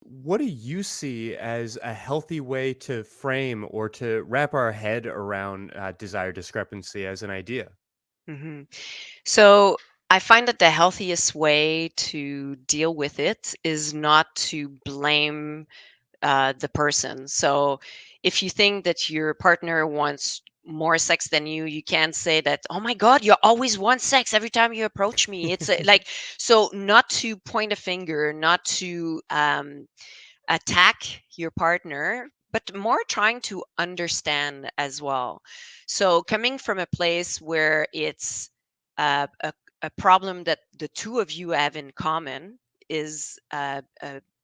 What do you see as a healthy way to frame or to wrap our head around desire discrepancy as an idea? hmm So I find that the healthiest way to deal with it is not to blame the person. So if you think that your partner wants more sex than you can't say that, oh my God, you always want sex every time you approach me. It's like, so not to point a finger, not to attack your partner, but more trying to understand as well. So coming from a place where it's a problem that the two of you have in common is a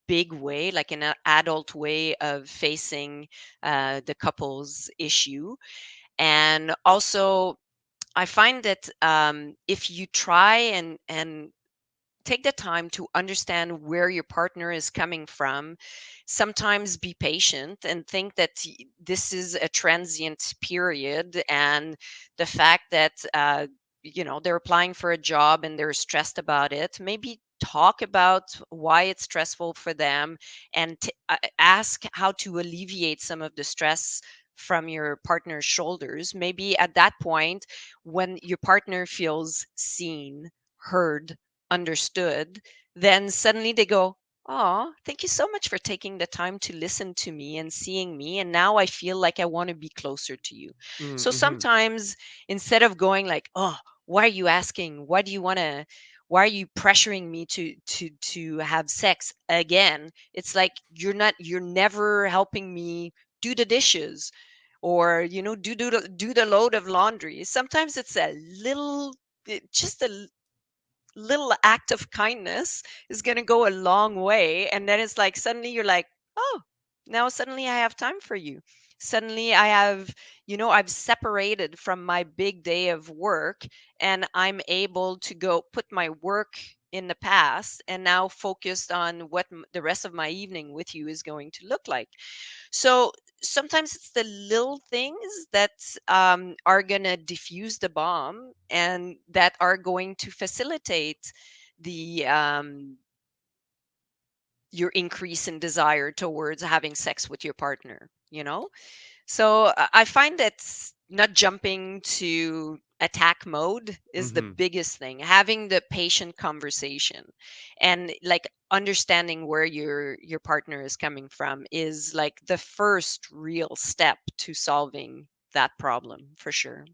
big way, like an adult way of facing the couple's issue. And also, I find that if you try and take the time to understand where your partner is coming from, sometimes be patient and think that this is a transient period, and the fact that they're applying for a job and they're stressed about it, maybe talk about why it's stressful for them, and ask how to alleviate some of the stress from your partner's shoulders. Maybe at that point, when your partner feels seen, heard, understood, then suddenly they go, oh, thank you so much for taking the time to listen to me and seeing me. And now I feel like I want to be closer to you. So Mm-hmm. sometimes instead of going like, oh, why are you asking? Why are you pressuring me to have sex again? It's like you're never helping me do the dishes, or do the load of laundry. Sometimes it's a little, just a little act of kindness is going to go a long way. And then it's like suddenly you're like, oh, now suddenly I have time for you. Suddenly I have, I've separated from my big day of work, and I'm able to go put my work in the past and now focused on what the rest of my evening with you is going to look like. So sometimes it's the little things that are going to diffuse the bomb and that are going to facilitate the your increase in desire towards having sex with your partner. So I find that not jumping to attack mode is the Mm-hmm. biggest thing. Having the patient conversation and like understanding where your partner is coming from is like the first real step to solving that problem for sure.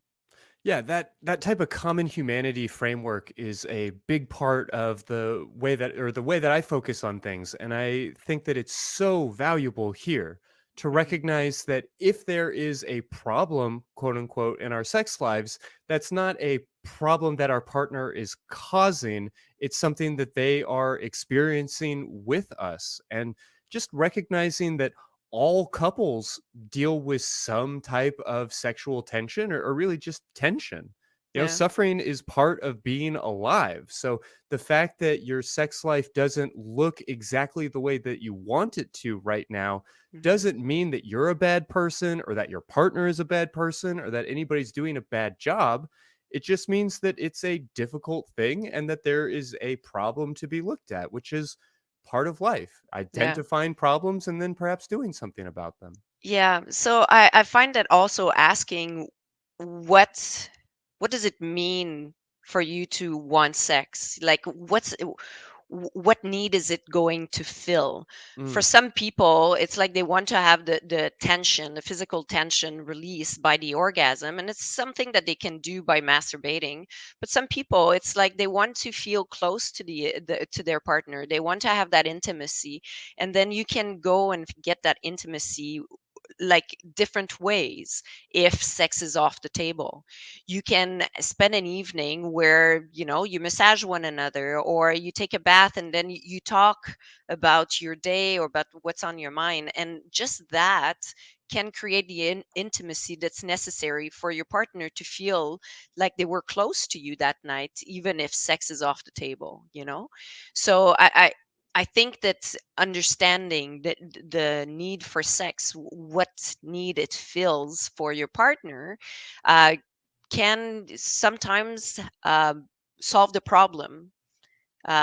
Yeah, that type of common humanity framework is a big part of the way that I focus on things, and I think that it's so valuable here to hmm recognize that if there is a problem, quote unquote, in our sex lives, that's not a problem that our partner is causing. It's something that they are experiencing with us, and just recognizing that all couples deal with some type of sexual tension or really just tension. Yeah. Suffering is part of being alive. So the fact that your sex life doesn't look exactly the way that you want it to right now hmm doesn't mean that you're a bad person or that your partner is a bad person or that anybody's doing a bad job. It just means that it's a difficult thing and that there is a problem to be looked at, which is part of life. Yeah. Identifying problems and then perhaps doing something about them. Yeah. So I find that also asking what what does it mean for you to want sex? Like what need is it going to fill? For Mm, some people, it's like they want to have the tension, the physical tension released by the orgasm, and it's something that they can do by masturbating. But some people, it's like they want to feel close to to their partner. They want to have that intimacy, and then you can go and get that intimacy like different ways. If sex is off the table, you can spend an evening where you massage one another, or you take a bath and then you talk about your day or about what's on your mind, and just that can create the intimacy that's necessary for your partner to feel like they were close to you that night, even if sex is off the table. So I think that understanding that the need for sex, what need it fills for your partner, uh, can sometimes solve the problem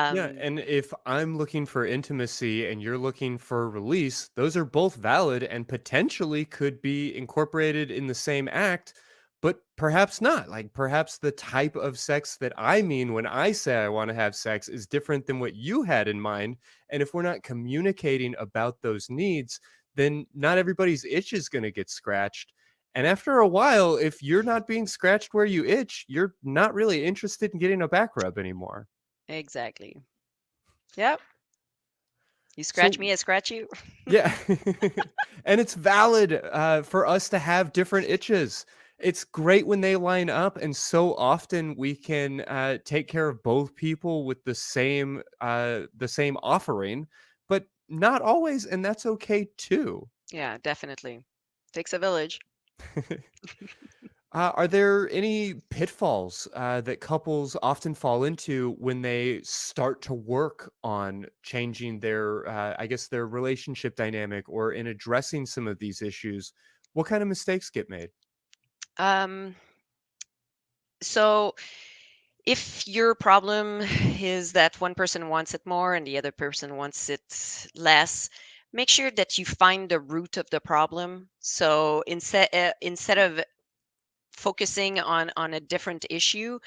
Yeah, Um, and if I'm looking for intimacy and you're looking for release, those are both valid and potentially could be incorporated in the same act, but perhaps not. Like perhaps the type of sex that I mean when I say I want to have sex is different than what you had in mind. And if we're not communicating about those needs, then not everybody's itch is going to get scratched. And after a while, if you're not being scratched where you itch, you're not really interested in getting a back rub anymore. exactly. Yep. You scratch So me, I scratch you. yeah. And it's valid for us to have different itches. It's great when they line up. And so often we can take care of both people with the same offering, but not always. And that's okay too. Yeah, definitely. Takes a village. Are there any pitfalls that couples often fall into when they start to work on changing I guess, their relationship dynamic or in addressing some of these issues? What kind of mistakes get made? Um, so if your problem is that one person wants it more and the other person wants it less, make sure that you find the root of the problem. So instead of focusing on a different issue,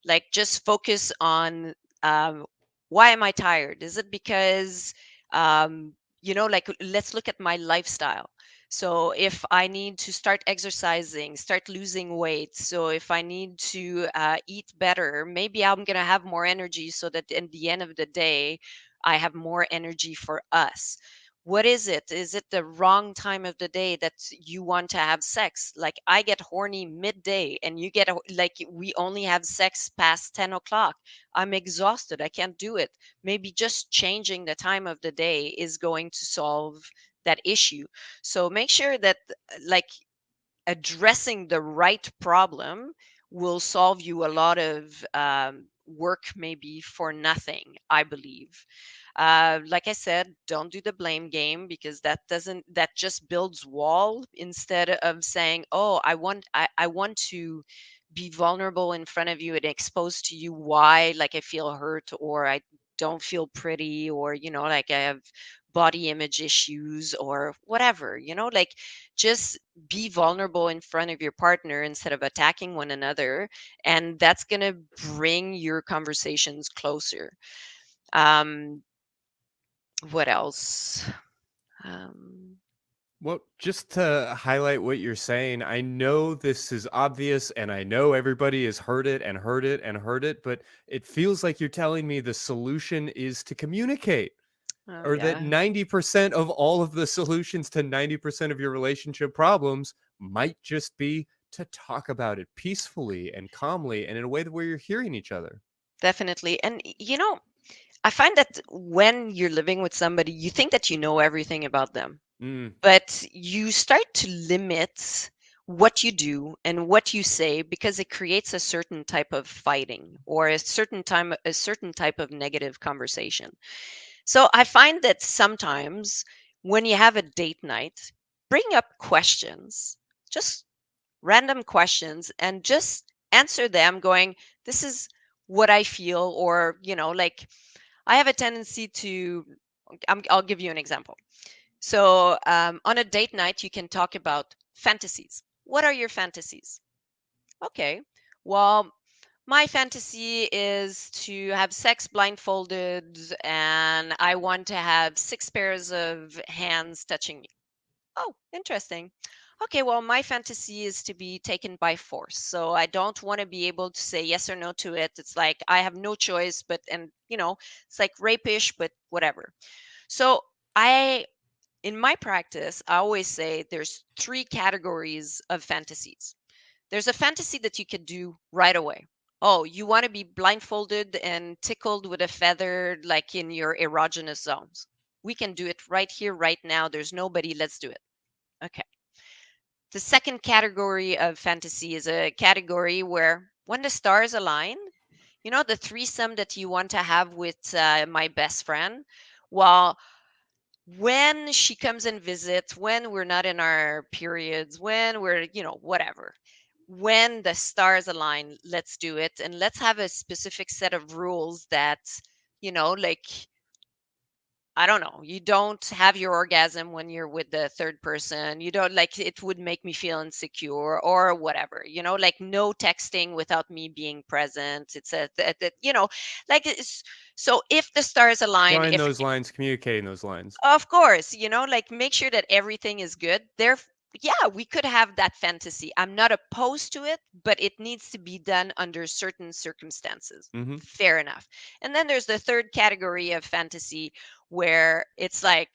like just focus on, um, why am I tired? Is it because, um, like, let's look at my lifestyle. So if I need to start exercising, start losing weight, so if I need to eat better, maybe I'm going to have more energy so that in the end of the day, I have more energy for us. What is it? Is it the wrong time of the day that you want to have sex? Like I get horny midday and you get like we only have sex past 10 o'clock. I'm exhausted. I can't do it. Maybe just changing the time of the day is going to solve that issue. So make sure that like addressing the right problem will solve you a lot of work maybe for nothing, I believe. Like I said, don't do the blame game because that just builds wall instead of saying, oh, I want to be vulnerable in front of you and expose to you why like I feel hurt or I don't feel pretty or like I have body image issues or whatever, like just be vulnerable in front of your partner instead of attacking one another, and that's going to bring your conversations closer. um what else? um Well, just to highlight what you're saying, I know this is obvious and I know everybody has heard it and heard it and heard it, but it feels like you're telling me the solution is to communicate. oh Or that yeah, 90% of all of the solutions to 90% of your relationship problems might just be to talk about it peacefully and calmly and in a way that where you're hearing each other. definitely. And I find that when you're living with somebody, you think that you know everything about them, Mm, but you start to limit what you do and what you say because it creates a certain type of fighting or a certain type of negative conversation. So I find that sometimes when you have a date night, bring up questions, just random questions, and just answer them going, this is what I feel, or like I have a tendency to, I'll give you an example. So, on a date night, you can talk about fantasies. What are your fantasies? Okay. Well, my fantasy is to have sex blindfolded, and I want to have six pairs of hands touching me. Oh, interesting. Okay, well, my fantasy is to be taken by force. So I don't want to be able to say yes or no to it. It's like I have no choice, but, and, it's like rapish, but whatever. So I in my practice, I always say there's three categories of fantasies. There's a fantasy that you could do right away. Oh, you want to be blindfolded and tickled with a feather, like in your erogenous zones. We can do it right here, right now. There's nobody. Let's do it. Okay. The second category of fantasy is a category where when the stars align, the threesome that you want to have with my best friend. Well, when she comes and visits, when we're not in our periods, when we're, whatever, when the stars align, let's do it. And let's have a specific set of rules that, like, I don't know, you don't have your orgasm when you're with the third person. You don't, like, it would make me feel insecure or whatever, like no texting without me being present. It's like so if the stars align, Drawing if those lines, communicating those lines. of course, like make sure that everything is good. Yeah, we could have that fantasy. I'm not opposed to it, but it needs to be done under certain circumstances. Hmm. Fair enough. And then there's the third category of fantasy where it's like,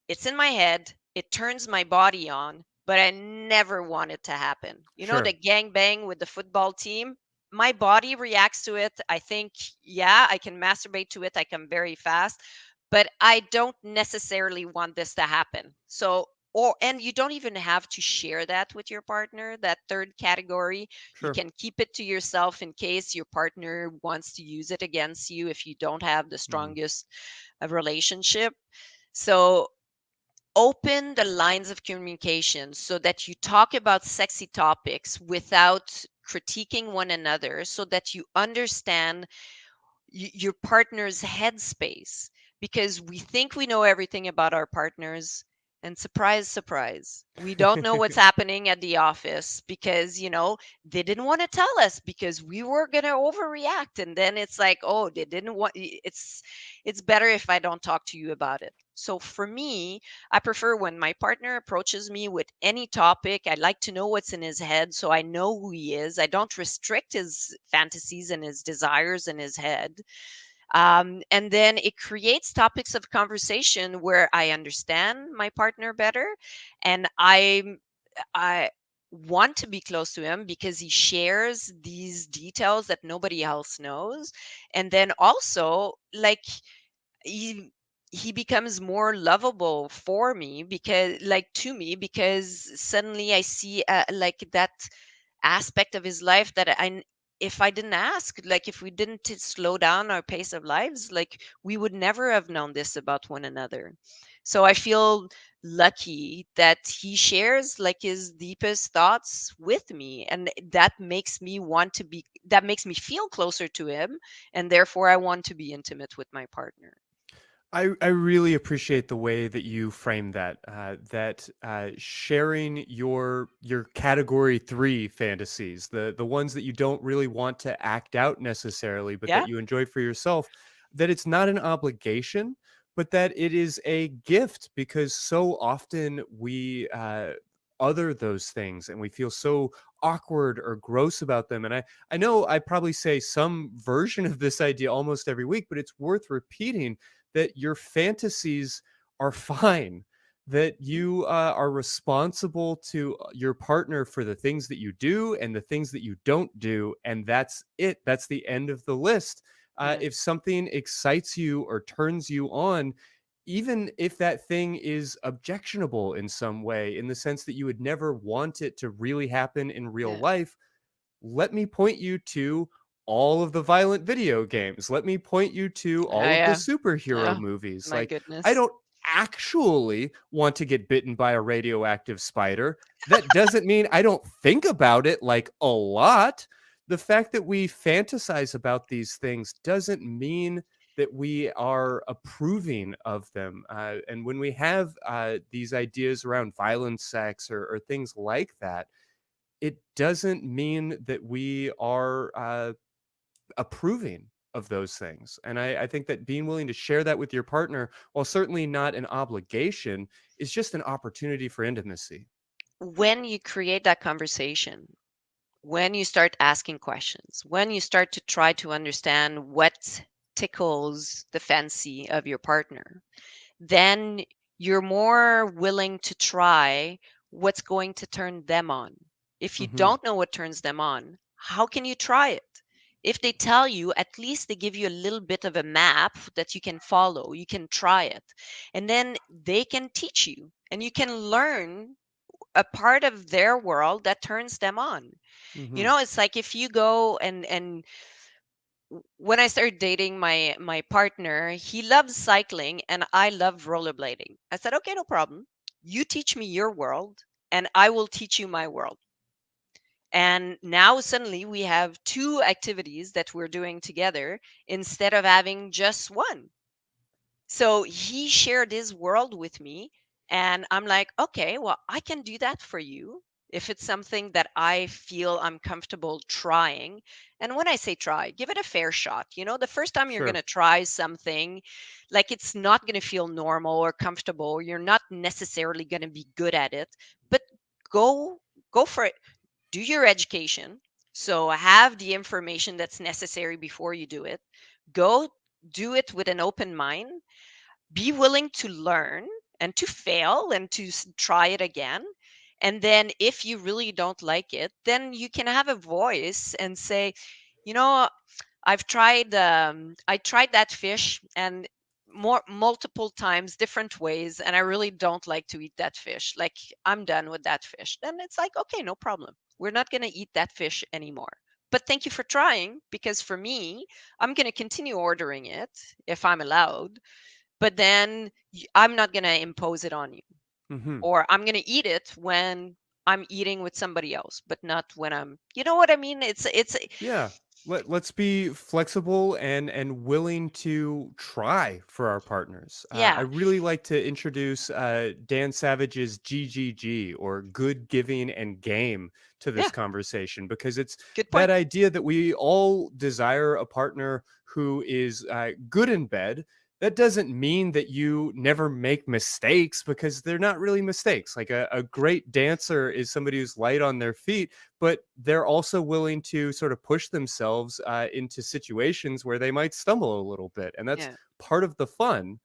it's in my head, it turns my body on, but I never want it to happen. The Sure. gang bang with the football team, my body reacts to it. I think, yeah, I can masturbate to it. I come very fast, but I don't necessarily want this to happen. So, and you don't even have to share that with your partner, that third category. You Sure. can keep it to yourself in case your partner wants to use it against you if you don't have the Mm. strongest relationship. So open the lines of communication so that you talk about sexy topics without critiquing one another, so that you understand your partner's headspace, because we think we know everything about our partners, and surprise surprise, we don't know what's happening at the office, because they didn't want to tell us because we were going to overreact, and then it's like, oh, they didn't want. It's better if I don't talk to you about it. So for me, I prefer when my partner approaches me with any topic, I like to know what's in his head so I know who he is. I don't restrict his fantasies and his desires in his head. And then it creates topics of conversation where I understand my partner better, and I want to be close to him because he shares these details that nobody else knows. And then also, like, he he becomes more lovable for me, because, like, to me, because suddenly I see like that aspect of his life that if I didn't ask, like if we didn't slow down our pace of lives, like we would never have known this about one another. So I feel lucky that he shares like his deepest thoughts with me, and that makes me feel closer to him, and therefore I want to be intimate with my partner. I really appreciate the way that you frame that. Sharing your category three fantasies, the ones that you don't really want to act out necessarily, but that Yeah. you enjoy for yourself, that it's not an obligation, but that it is a gift, because so often we other those things and we feel so awkward or gross about them. And I know I probably say some version of this idea almost every week, but it's worth repeating that your fantasies are fine, that you are responsible to your partner for the things that you do and the things that you don't do. And that's it. That's the end of the list. Yeah. If something excites you or turns you on, even if that thing is objectionable in some way, in the sense that you would never want it to really happen in real Yeah. life, let me point you to all of the violent video games. Let me point you to Oh, all of the yeah. superhero Oh, movies. my Like, I goodness. don't actually want to get bitten by a radioactive spider. That doesn't mean I don't think about it like a lot. The fact that we fantasize about these things doesn't mean that we are approving of them. And when we have these ideas around violent sex or things like that, it doesn't mean that we are approving of those things. And I think that being willing to share that with your partner, while certainly not an obligation, is just an opportunity for intimacy. When you create that conversation, when you start asking questions, when you start to try to understand what tickles the fancy of your partner, then you're more willing to try what's going to turn them on. If you Hmm. don't know what turns them on, how can you try it? If they tell you, at least they give you a little bit of a map that you can follow, you can try it, and then they can teach you, and you can learn a part of their world that turns them on. Hmm. It's like if you go and when I started dating my partner, he loves cycling and I love rollerblading. I said, okay, no problem. You teach me your world and I will teach you my world. And now suddenly we have two activities that we're doing together instead of having just one. So he shared his world with me, and I'm like, okay, well, I can do that for you if it's something that I feel I'm comfortable trying. And when I say try, give it a fair shot. The first time you're going Sure. to try something, like it's not going to feel normal or comfortable. You're not necessarily going to be good at it, but go go for it. Do your education. So have the information that's necessary before you do it. Go do it with an open mind, be willing to learn and to fail and to try it again. And then if you really don't like it, then you can have a voice and say, you know, I tried that fish and multiple times, different ways, and I really don't like to eat that fish. Like, I'm done with that fish. Then it's like, okay, no problem. We're not going to eat that fish anymore. But thank you for trying, because for me, I'm going to continue ordering it if I'm allowed, but then I'm not going to impose it on you. Hmm. Or I'm going to eat it when I'm eating with somebody else, but not when you know what I mean? It's Yeah. Let's be flexible and willing to try for our partners. I yeah, really like to introduce Dan Savage's GGG, or good giving and game, to this yeah, conversation, because it's good that point. idea that we all desire a partner who is good in bed. That doesn't mean that you never make mistakes, because they're not really mistakes. Like a great dancer is somebody who's light on their feet, but they're also willing to sort of push themselves into situations where they might stumble a little bit, and that's Yeah, part of the fun.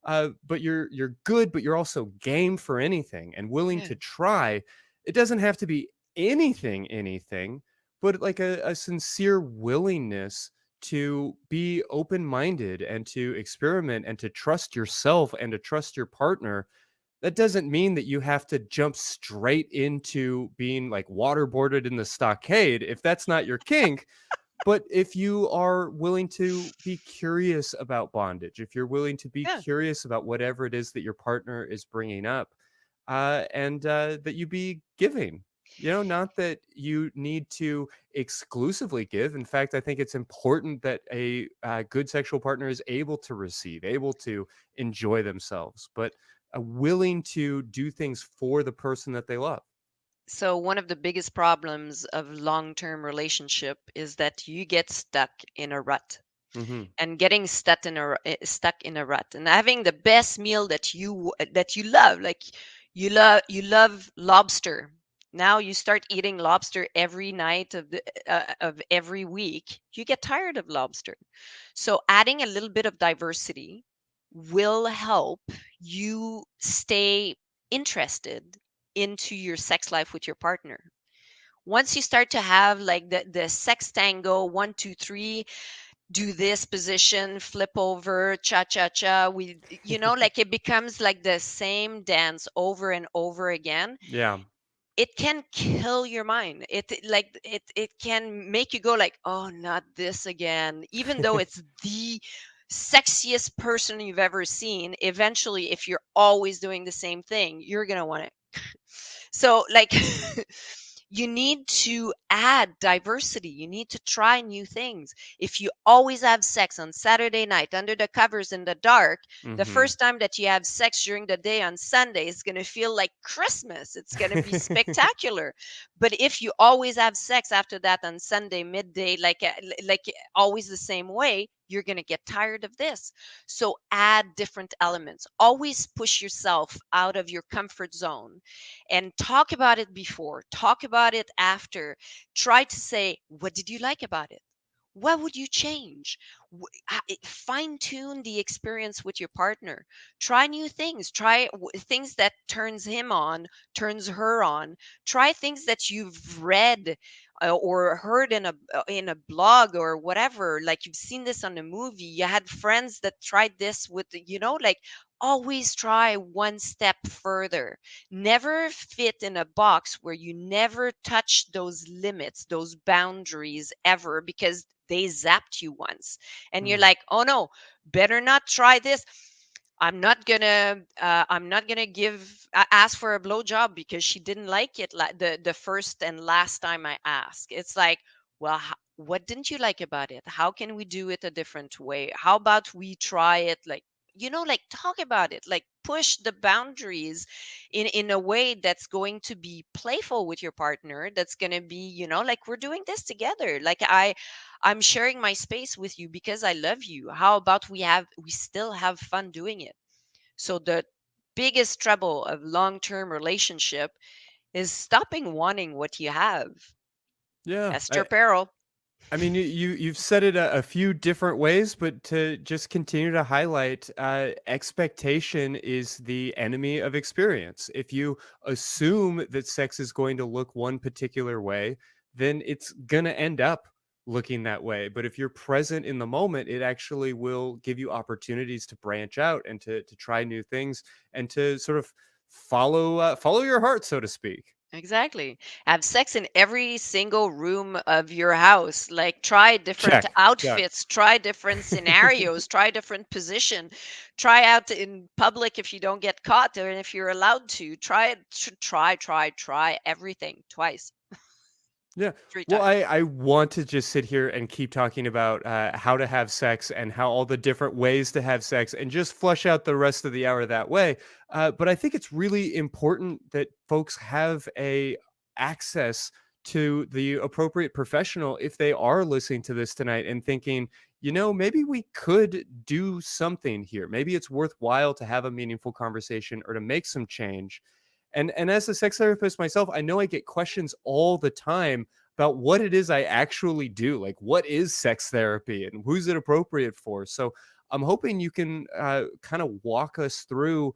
But you're good, but you're also game for anything and willing yeah, to try. It doesn't have to be anything, but like a sincere willingness to be open-minded and to experiment and to trust yourself and to trust your partner. That doesn't mean that you have to jump straight into being like waterboarded in the stockade if that's not your kink. But if you are willing to be curious about bondage, if you're willing to be yeah. curious about whatever it is that your partner is bringing up, and that you be giving, not that you need to exclusively give. In fact, I think it's important that a good sexual partner is able to receive, able to enjoy themselves, but willing to do things for the person that they love. So one of the biggest problems of long-term relationship is that you get stuck in a rut. Hmm. And getting stuck in a rut and having the best meal that you love, like you love lobster. Now you start eating lobster every night of every week, you get tired of lobster. So adding a little bit of diversity will help you stay interested into your sex life with your partner. Once you start to have like the sex tango, 1 2 3, do this position, flip over, cha cha cha. Like it becomes like the same dance over and over again. Yeah. It can kill your mind. It can make you go like, oh, not this again. Even though it's the sexiest person you've ever seen, eventually, if you're always doing the same thing, you're gonna want to. So, like, you need to add diversity. You need to try new things. If you always have sex on Saturday night under the covers in the dark, the Hmm. first time that you have sex during the day on Sunday is going to feel like Christmas. It's going to be spectacular. But if you always have sex after that on Sunday midday, always the same way, you're going to get tired of this. So add different elements. Always push yourself out of your comfort zone and talk about it before, talk about it after. Try to say, what did you like about it? What would you change? Fine tune the experience with your partner. Try new things. Try things that turns him on, turns her on. Try things that you've read or heard in a blog or whatever. Like you've seen this on a movie. You had friends that tried this with, like always try one step further. Never fit in a box where you never touch those limits, those boundaries ever, because they zapped you once. And you're Mm. like, oh no, better not try this. I'm not gonna ask for a blowjob because she didn't like it like the first and last time I asked. It's like, well, what didn't you like about it? How can we do it a different way? How about we try it, like, like, talk about it, like, push the boundaries in a way that's going to be playful with your partner, that's going to be, like, we're doing this together, like, I'm sharing my space with you because I love you. How about we still have fun doing it? So the biggest trouble of long-term relationship is stopping wanting what you have. Yeah. Esther Perel. I mean, you've said it a few different ways, but to just continue to highlight, expectation is the enemy of experience. If you assume that sex is going to look one particular way, then it's gonna end up looking that way. But if you're present in the moment, it actually will give you opportunities to branch out and to try new things and to sort of follow your heart, so to speak. Exactly. Have sex in every single room of your house. Like, try different Check. Yeah. outfits, try different scenarios, try different position. Try out in public if you don't get caught, or if you're allowed to. Try it. Try everything twice, Yeah. three Well, times. I want to just sit here and keep talking about how to have sex and how all the different ways to have sex and just flush out the rest of the hour that way. But I think it's really important that folks have a access to the appropriate professional if they are listening to this tonight and thinking, maybe we could do something here. Maybe it's worthwhile to have a meaningful conversation or to make some change. And as a sex therapist myself, I know I get questions all the time about what it is I actually do. Like, what is sex therapy and who's it appropriate for? So I'm hoping you can kind of walk us through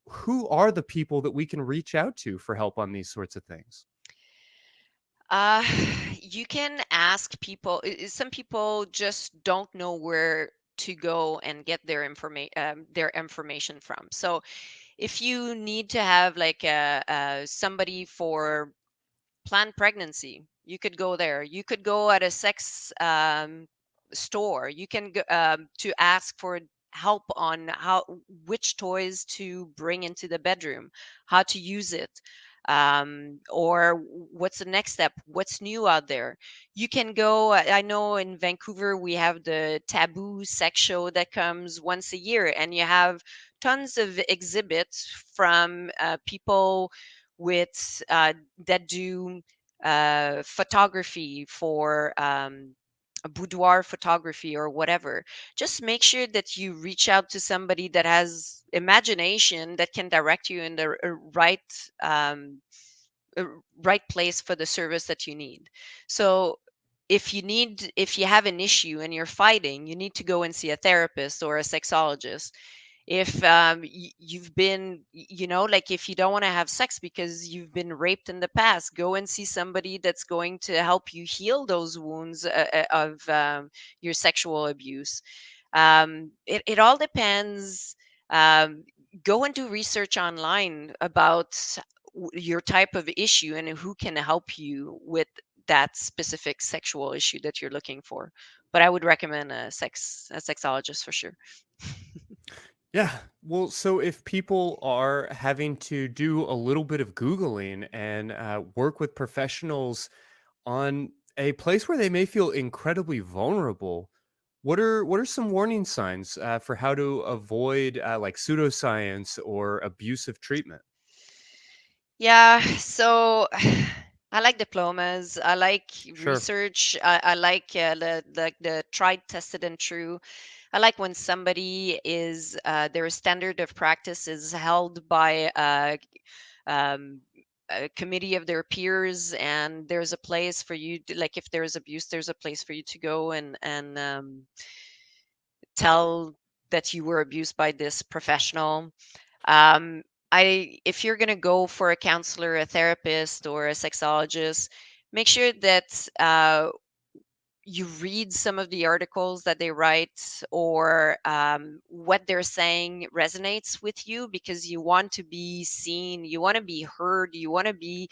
who are the people that we can reach out to for help on these sorts of things. Uh, you can ask people. Some people just don't know where to go and get their information from. So if you need to have, like, somebody for planned pregnancy, you could go there. You could go at a sex store. You can go to ask for help on which toys to bring into the bedroom, how to use it, or what's the next step, what's new out there. You can go. I know in Vancouver we have the Taboo Sex Show that comes once a year, and you have tons of exhibits from people with that do photography for a boudoir photography or whatever. Just make sure that you reach out to somebody that has imagination, that can direct you in the um, uh, right place for the service that you need. So if you have an issue and you're fighting, you need to go and see a therapist or a sexologist. If you've been, like, if you don't want to have sex because you've been raped in the past, go and see somebody that's going to help you heal those wounds of your sexual abuse. It all depends. um, Go and do research online about your type of issue and who can help you with that specific sexual issue that you're looking for. But I would recommend a sexologist for sure. Yeah. Well, so if people are having to do a little bit of Googling and work with professionals on a place where they may feel incredibly vulnerable, what are some warning signs for how to avoid like pseudoscience or abusive treatment? Yeah, so I like diplomas. I like Sure. research. I like the tried, tested, and true. I like when somebody is their standard of practice is held by um, a committee of their peers, and there's a place for you. Like, if there's abuse, there's a place for you to go and tell that you were abused by this professional. um, if you're going to go for a counselor, a therapist, or a sexologist, make sure that you read some of the articles that they write, or what they're saying resonates with you, because you want to be seen, you want to be heard, you want to be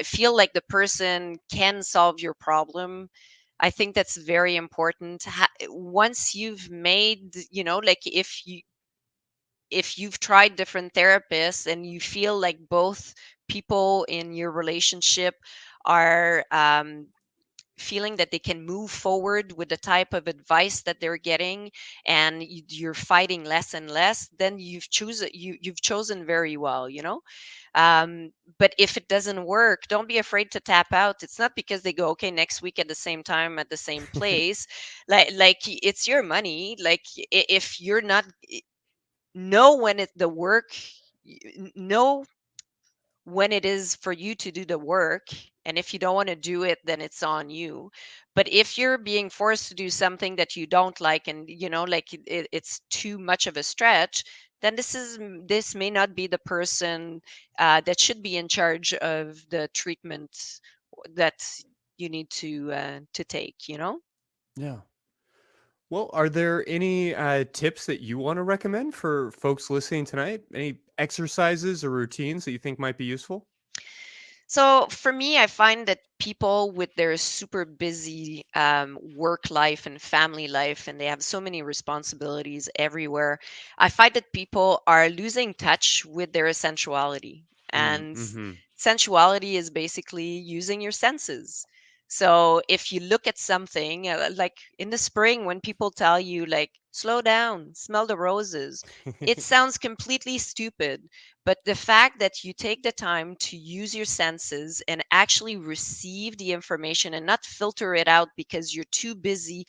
feel like the person can solve your problem. I think that's very important. Once you've made, like, if you if you've tried different therapists and you feel like both people in your relationship are feeling that they can move forward with the type of advice that they're getting, and you're fighting less and less, then you've chosen very well, but if it doesn't work, don't be afraid to tap out. It's not because they go, okay, next week at the same time at the same place. It's your money. If you're not, know when it the work know when it is for you to do the work, and if you don't want to do it, then it's on you. But if you're being forced to do something that you don't like, and it's too much of a stretch, then this may not be the person that should be in charge of the treatment that you need to take, Yeah. Well, are there any tips that you want to recommend for folks listening tonight? Any exercises or routines that you think might be useful? So for me, I find that people with their super busy work life and family life, and they have so many responsibilities everywhere, I find that people are losing touch with their sensuality. And Mm-hmm. sensuality is basically using your senses. So if you look at something like in the spring, when people tell you, like, slow down, smell the roses, it sounds completely stupid, but the fact that you take the time to use your senses and actually receive the information and not filter it out because you're too busy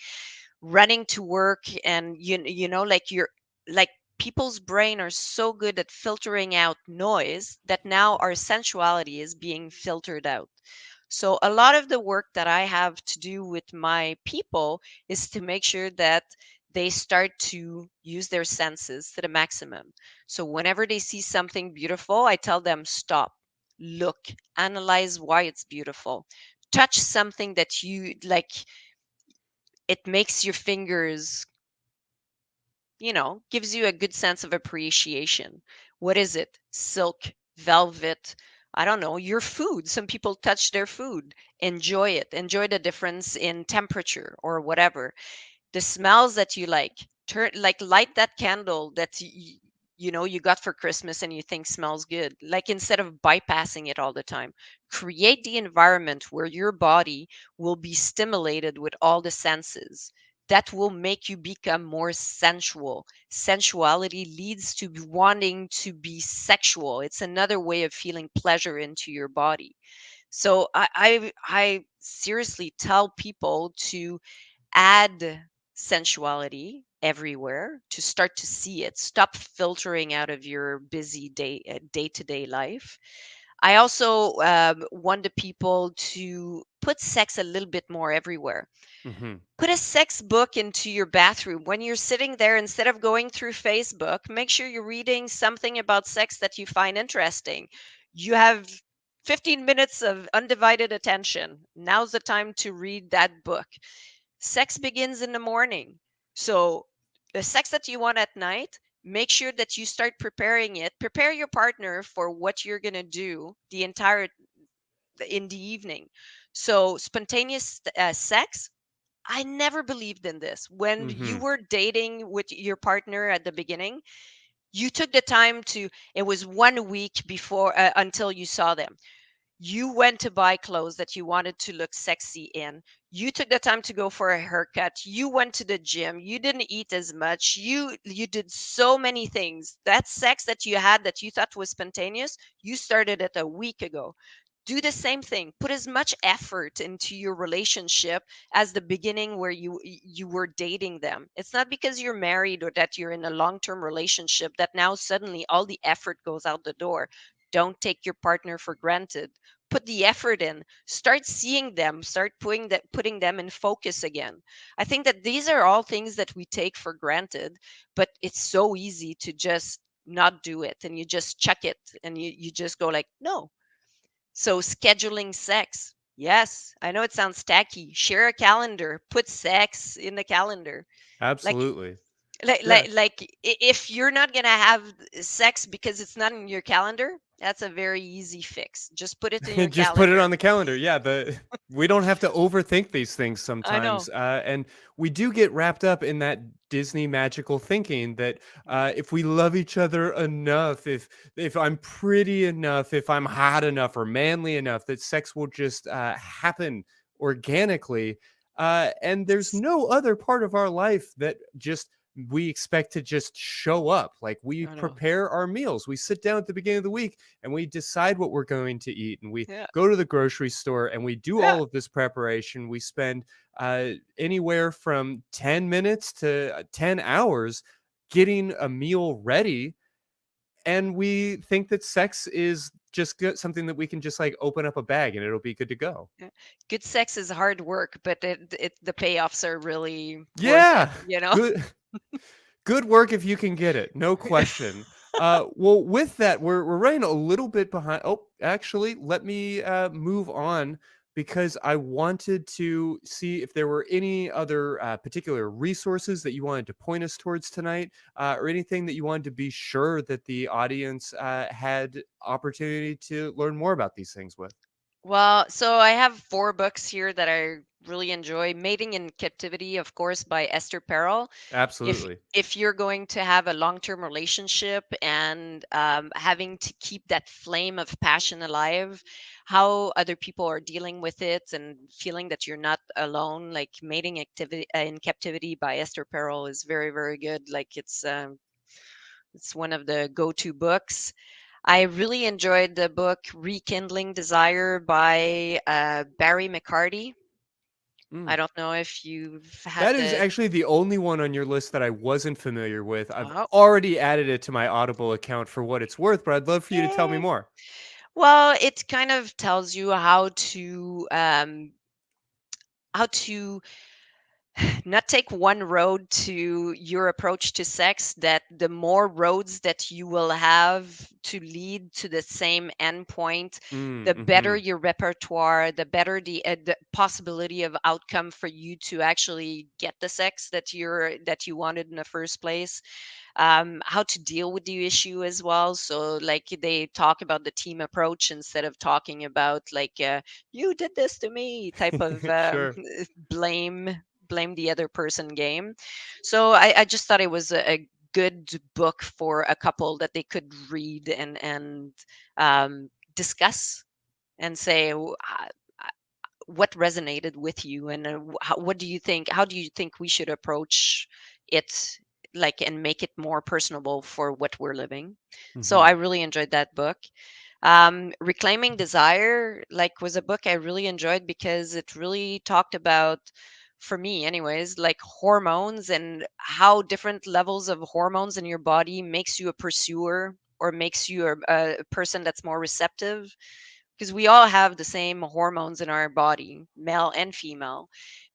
running to work, and you're like, people's brain are so good at filtering out noise that now our sensuality is being filtered out. So a lot of the work that I have to do with my people is to make sure that they start to use their senses to the maximum. So whenever they see something beautiful, I tell them, stop, look, analyze why it's beautiful. Touch something that you like, it makes your fingers, gives you a good sense of appreciation. What is it? Silk, velvet, I don't know, your food. Some people touch their food. Enjoy it. Enjoy the difference in temperature or whatever. The smells that you like. Light that candle that you got for Christmas and you think smells good. Like, instead of bypassing it all the time, create the environment where your body will be stimulated with all the senses. That will make you become more sensual. Sensuality leads to wanting to be sexual. It's another way of feeling pleasure into your body. So I seriously tell people to add sensuality everywhere, to start to see it. Stop filtering out of your busy day-to-day life. I also want the people to put sex a little bit more everywhere. Mm-hmm. Put a sex book into your bathroom. When you're sitting there, instead of going through Facebook, make sure you're reading something about sex that you find interesting. You have 15 minutes of undivided attention. Now's the time to read that book. Sex begins in the morning. So the sex that you want at night, make sure that you start preparing it. Prepare your partner for what you're going to do the entire in the evening. So spontaneous sex, I never believed in this. When you Mm-hmm. were dating with your partner at the beginning, you took the time to, it was 1 week before until you saw them. You went to buy clothes that you wanted to look sexy in. You took the time to go for a haircut. You went to the gym. You didn't eat as much. You did so many things. That sex that you had that you thought was spontaneous, you started it a week ago. Do the same thing. Put as much effort into your relationship as the beginning where you were dating them. It's not because you're married or that you're in a long-term relationship that now suddenly all the effort goes out the door. Don't take your partner for granted. Put the effort in. Start seeing them. Start putting them in focus again. I think that these are all things that we take for granted, but it's so easy to just not do it, and you just check it, and you just go like, no. So scheduling sex. Yes, I know it sounds tacky. Share a calendar. Put sex in the calendar. Like, Absolutely. Yeah. If you're not gonna have sex because it's not in your calendar, that's a very easy fix. Just put it in your Just put it calendar. on the calendar. Yeah, the we don't have to overthink these things I know. sometimes, and we do get wrapped up in that Disney magical thinking that if we love each other enough, if I'm pretty enough, if I'm hot enough or manly enough, that sex will just happen organically. And there's It's, no other part of our life that just we expect to just show up. Like we I know. prepare our meals, we sit down at the beginning of the week and we decide what we're going to eat, and we Yeah. go to the grocery store and we do Yeah. all of this preparation. We spend anywhere from 10 minutes to 10 hours getting a meal ready, and we think that sex is just something that we can just like open up a bag and it'll be good to go. Yeah. Good sex is hard work, but the payoffs are really worth it, Yeah, you know? good. Good work if you can get it, no question. Well, with that, we're running a little bit behind. Oh, actually, let me move on because I wanted to see if there were any other particular resources that you wanted to point us towards tonight, or anything that you wanted to be sure that the audience had opportunity to learn more about these things with. Well, so I have 4 books here that I really enjoy. Mating in Captivity, of course, by Esther Perel. if Absolutely. if you're going to have a long-term relationship and having to keep that flame of passion alive, how other people are dealing with it and feeling that you're not alone, like Mating Activity in Captivity by Esther Perel is very, very good. Like it's one of the go-to books. I really enjoyed the book Rekindling Desire by Barry McCarty. I Mm. don't know if you've had That is the. actually the only one on your list that I wasn't familiar with. I've Oh, already added it to my Audible account for what it's worth, but I'd love for you to tell me yay! more. Well, it kind of tells you how to not take one road to your approach to sex, that the more roads that you will have to lead to the same endpoint, Mm, the better mhm. your repertoire, the better the possibility of outcome for you to actually get the sex that you wanted in the first place. How to deal with the issue as well. So, like, they talk about the team approach instead of talking about, like, you did this to me type of Sure. blame blame the other person game. So I just thought it was a good book for a couple that they could read and discuss and say, what resonated with you, and what do you think, how do you think we should approach it, like, and make it more personable for what we're living. So I Mhm. really enjoyed that book. Reclaiming Desire, like, was a book I really enjoyed because it really talked about, for me anyways, like hormones and how different levels of hormones in your body makes you a pursuer or makes you a person that's more receptive, because we all have the same hormones in our body, male and female,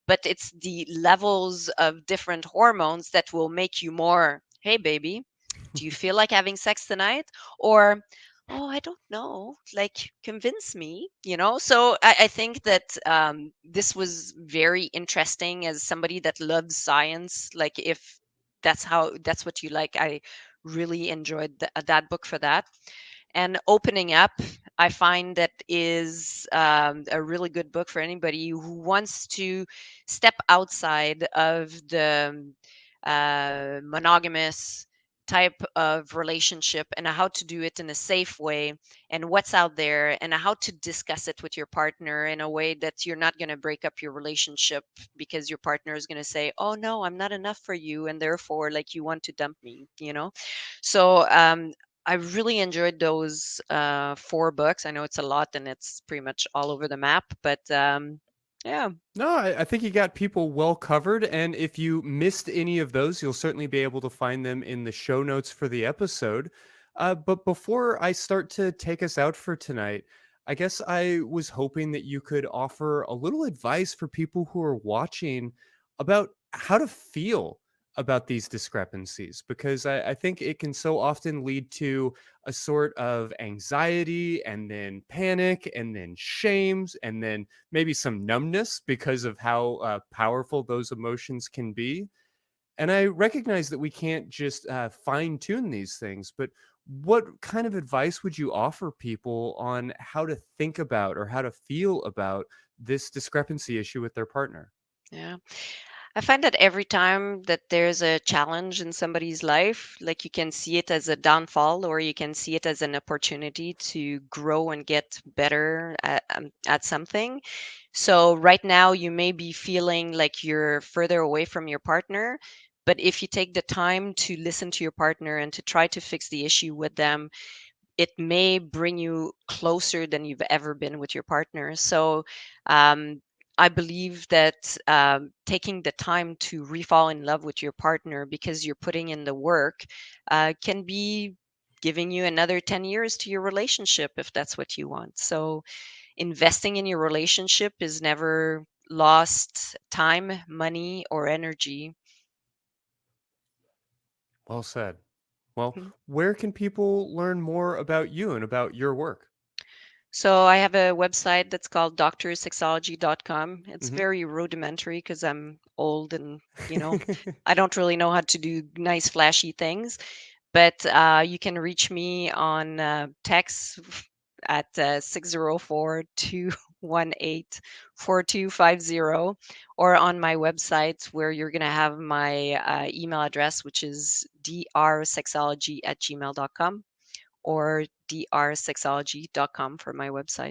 but it's the levels of different hormones that will make you more, hey baby, do you feel like having sex tonight? Or, oh, I don't know, like, convince me, so I think that this was very interesting as somebody that loves science. Like, if that's what you like, I really enjoyed that book for that. And Opening Up, I find that is a really good book for anybody who wants to step outside of the monogamous type of relationship, and how to do it in a safe way, and what's out there, and how to discuss it with your partner in a way that you're not going to break up your relationship because your partner is going to say, oh no, I'm not enough for you, and therefore, like, you want to dump me. So I really enjoyed those 4 books. I know it's a lot and it's pretty much all over the map, but yeah. No, I think you got people well covered. And if you missed any of those, you'll certainly be able to find them in the show notes for the episode. But before I start to take us out for tonight, I guess I was hoping that you could offer a little advice for people who are watching about how to feel about these discrepancies, because I think it can so often lead to a sort of anxiety and then panic and then shames and then maybe some numbness because of how powerful those emotions can be. And I recognize that we can't just fine tune these things, but what kind of advice would you offer people on how to think about or how to feel about this discrepancy issue with their partner? Yeah. I find that every time that there's a challenge in somebody's life, like you can see it as a downfall or you can see it as an opportunity to grow and get better at something. So, right now, you may be feeling like you're further away from your partner. But if you take the time to listen to your partner and to try to fix the issue with them, it may bring you closer than you've ever been with your partner. So, um, I believe that taking the time to refall in love with your partner because you're putting in the work can be giving you another 10 years to your relationship if that's what you want. So, investing in your relationship is never lost time, money, or energy. Well said. Well, Mhm. where can people learn more about you and about your work? So I have a website that's called doctorsexology.com. It's Hmm. very rudimentary because I'm old and, you know, I don't really know how to do nice, flashy things. But you can reach me on text at 604 or on my website where you're going to have my email address, which is drsexology@gmail.com or drsexology.com for my website.